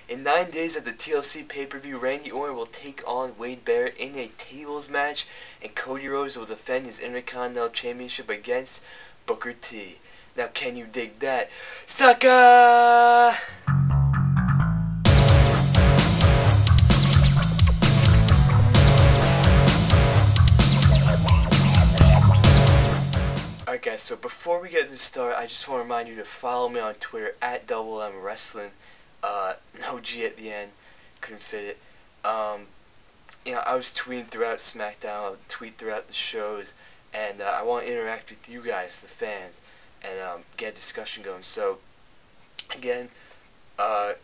In 9 days of the TLC pay-per-view, Randy Orton will take on Wade Barrett in a tables match, and Cody Rhodes will defend his Intercontinental Championship against Booker T. Now, can you dig that? Sucker! Alright guys, so before we get this started, I just want to remind you to follow me on Twitter at @MWrestling. No G at the end, couldn't fit it. You know, I was tweeting throughout SmackDown, I'll tweet throughout the shows, and I want to interact with you guys, the fans, and get a discussion going. So, again, go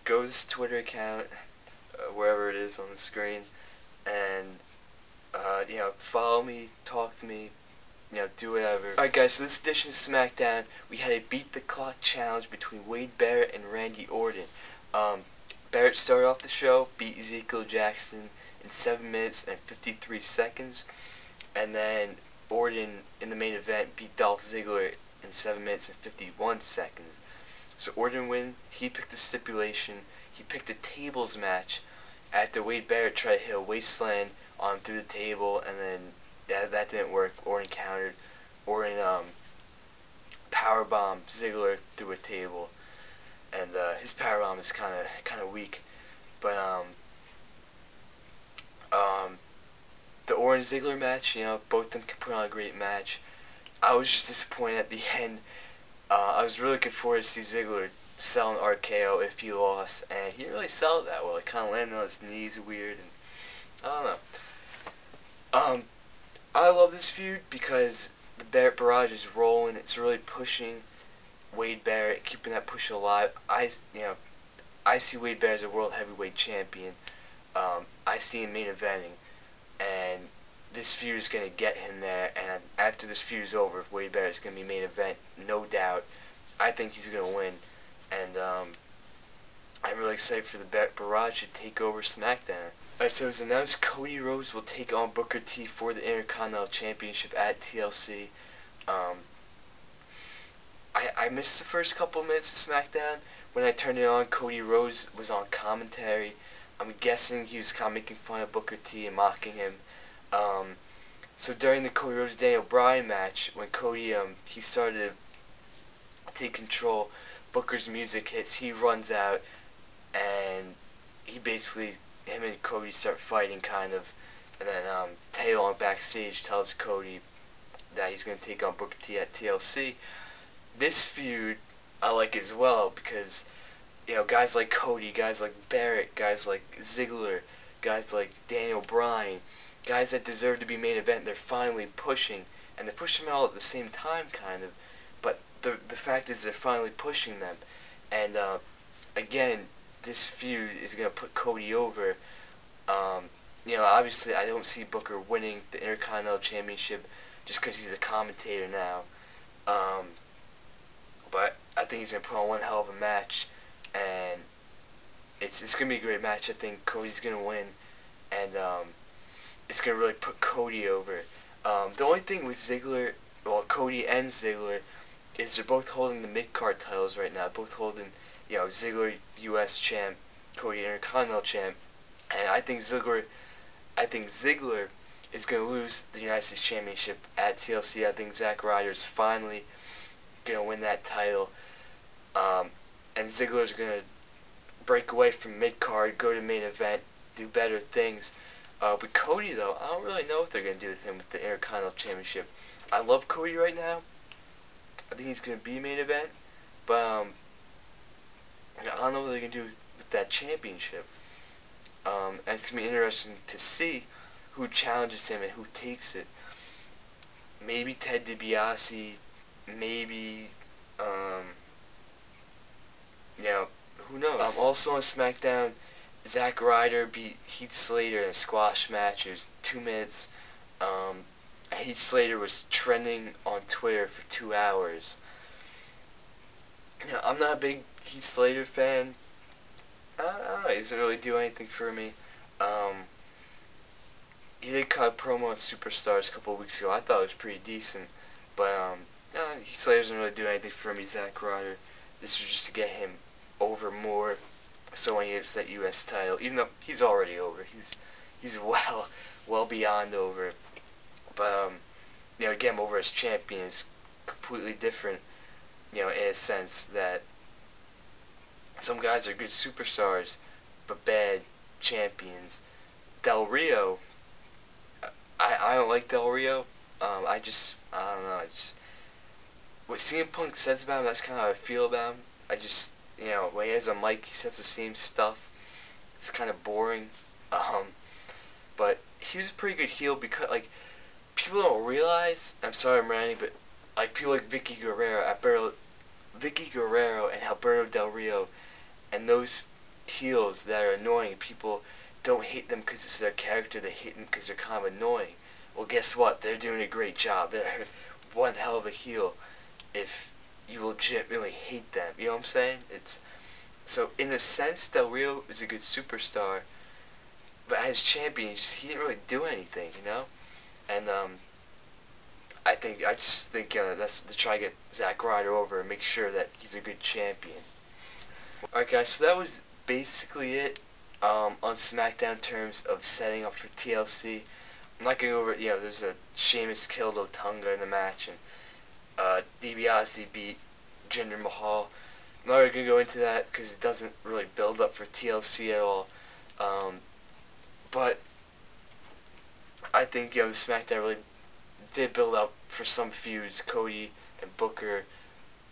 to this Twitter account, wherever it is on the screen, and, you know, follow me, talk to me, you know, do whatever. Alright guys, so this edition of SmackDown, we had a Beat the Clock challenge between Wade Barrett and Randy Orton. Barrett started off the show, beat Ezekiel Jackson in 7 minutes and 53 seconds. And then Orton, in the main event, beat Dolph Ziggler in 7 minutes and 51 seconds. So Orton win, he picked the stipulation, he picked a tables match after Wade Barrett tried to hit a wasteland on him through the table, and then that didn't work. Orton countered. Orton powerbombed Ziggler through a table, and his powerbomb is kind of weak. But the Orton Ziggler match, you know, both of them can put on a great match. I was just disappointed at the end. I was really looking forward to see Ziggler sell an RKO if he lost, and he didn't really sell it that well. He kind of landed on his knees weird, and I don't know. I love this feud because the Barrett barrage is rolling. It's really pushing Wade Barrett, keeping that push alive. I see Wade Barrett as a world heavyweight champion. I see him main eventing, and this feud is gonna get him there. And after this feud is over, Wade Barrett is gonna be main event, no doubt. I think he's gonna win, and I'm really excited for the Barrett barrage to take over SmackDown. Alright, so it was announced Cody Rhodes will take on Booker T for the Intercontinental Championship at TLC. I missed the first couple minutes of SmackDown. When I turned it on, Cody Rhodes was on commentary. I'm guessing he was kind of making fun of Booker T and mocking him. So during the Cody Rhodes-Daniel Bryan match, when Cody he started to take control, Booker's music hits, he runs out, and he basically, him and Cody start fighting, kind of, and then Tay Long backstage tells Cody that he's going to take on Booker T at TLC. This feud I like as well because, you know, guys like Cody, guys like Barrett, guys like Ziggler, guys like Daniel Bryan, guys that deserve to be main event, they're finally pushing, and they're pushing them all at the same time, kind of, but the fact is they're finally pushing them, and again, this feud is going to put Cody over. You know, obviously I don't see Booker winning the Intercontinental Championship just because he's a commentator now. But I think he's going to put on one hell of a match, and it's going to be a great match. I think Cody's going to win, and it's going to really put Cody over. The only thing with Ziggler, well, Cody and Ziggler, is they're both holding the mid-card titles right now, both holding, you know, Ziggler US champ, Cody Intercontinental champ, and I think Ziggler is going to lose the United States Championship at TLC. I think Zack Ryder is finally going to win that title, and Ziggler is going to break away from mid-card, go to main event, do better things. With Cody, though, I don't really know what they're going to do with him with the Intercontinental Championship. I love Cody right now. I think he's going to be main event, but I don't know what they're going to do with that championship. And it's going to be interesting to see who challenges him and who takes it. Maybe Ted DiBiase, maybe, you know, who knows. Also on SmackDown, Zack Ryder beat Heath Slater in a squash match. It was 2 minutes. Heath Slater was trending on Twitter for 2 hours. You know, I'm not a big Heath Slater fan. I don't know, he doesn't really do anything for me. He did cut a promo on Superstars a couple of weeks ago. I thought it was pretty decent. But, Heath Slater doesn't really do anything for me, Zack Ryder. This was just to get him over more. So when he gets that U.S. title, even though he's already over, he's well beyond over. But getting him over as champion is completely different. In a sense that some guys are good superstars, but bad champions. Del Rio, I don't like Del Rio. I don't know. What CM Punk says about him, that's kind of how I feel about him. When he has a mic, he says the same stuff. It's kind of boring. But he was a pretty good heel because, like, people don't realize, I'm sorry I'm ranting, but, like, people like Vicky Guerrero and Alberto Del Rio, and those heels that are annoying, people don't hate them because it's their character, they hate them because they're kind of annoying. Well, guess what? They're doing a great job. They're one hell of a heel if you legitimately hate them. You know what I'm saying? So in a sense, Del Rio is a good superstar, but as champion, he didn't really do anything, And I just think that's to try to get Zack Ryder over and make sure that he's a good champion. Alright guys, so that was basically it on SmackDown terms of setting up for TLC. I'm not going to go over it, there's a Sheamus killed Otunga in the match, and DiBiase beat Jinder Mahal. I'm not really going to go into that because it doesn't really build up for TLC at all. But I think, the SmackDown really did build up for some feuds. Cody and Booker,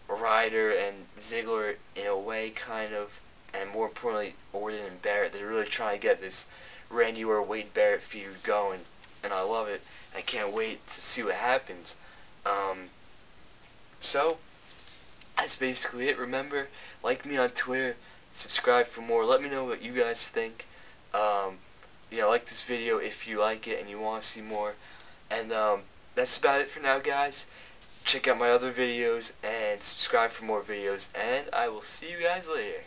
Ryder and Ziggler in a way, kind of, and more importantly, Orton and Barrett. They're really trying to get this Randy or Wade Barrett feud going, and I love it. I can't wait to see what happens. So that's basically it. Remember, like me on Twitter, subscribe for more. Let me know what you guys think. Like this video if you like it and you want to see more. And that's about it for now, guys. Check out my other videos and subscribe for more videos, and I will see you guys later.